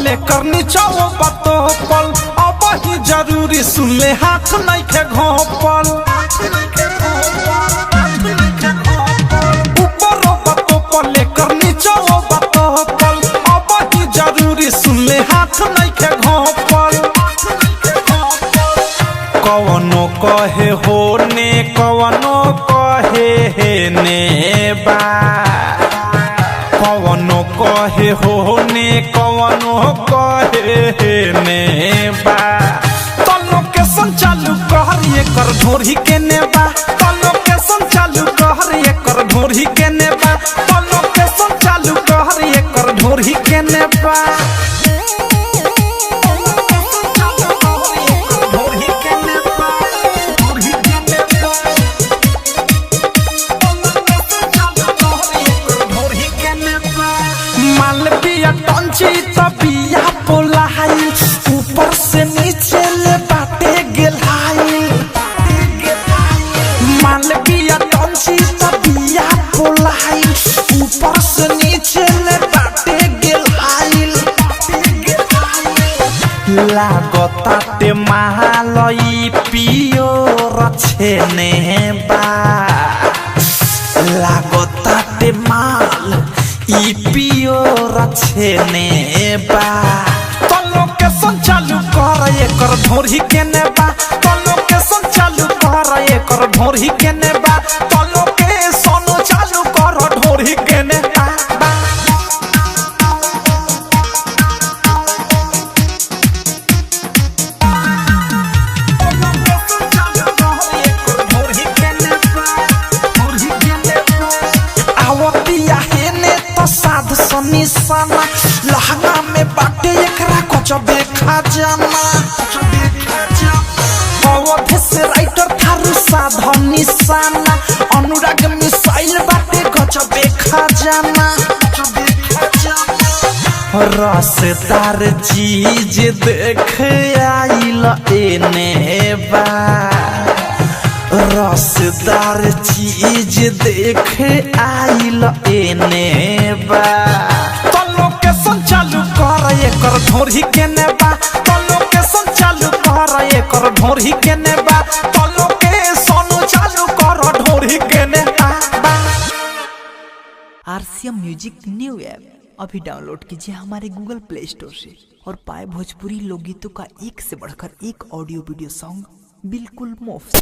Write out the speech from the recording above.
पले करनी चाहो बातो पल अब ही जरूरी सुन ले हाथ नहीं के घोपल ऊपर बातो पले करनी चाहो बातो पल अब ही जरूरी सुन ले हाथ नहीं के घोपल कवनो कहे होने कवनो कहे ने बा कवनो कहे होने कवनो कहे ने बा तलो के संचालू कहर ये कर ढोरी के ने बा तलो के संचालू कहर ये कर ढोरी के ने बा तलो के संचालू कहर ये कर ढोरी के ने बा मालविया टंची तबिया पोलाई ऊपर से नीचे ले बाटे गेलाई मालविया टंची तबिया पोलाई ऊपर से नीचे ले बाटे गेलाई लागताटे महालई पियो रछेने बा लागताटे माल ई पियो रछेने बा तलो के संचालू कर एकर ढोरी के ने बा तलो के संचालू कर एकर ढोरी के ने बा तलो के सोनो चालू कर ढोरी के ने बा साध सनिसाना लहंगा में बाटे एकरा कुछ देखा जाना अवध से राइटर थारू साध निशाना अनुराग मिसाइल बाटे कुछ देखा जाना रसदार चीज देख आइल एने बा रसदार चीज देख आइल एने बा तलो के संचालू कर एकर ढोरी के ने बा तलो के संचालू कर एकर ढोरी के ने बा तलो के सोनो चालू कर ढोरी के ने बा आरसीएम म्यूजिक न्यू ऐप अभी डाउनलोड कीजिए हमारे गूगल प्ले स्टोर से और पाए भोजपुरी लोकगीतों का एक से बढ़कर एक ऑडियो वीडियो सॉन्ग बिल्कुल मुफ्त।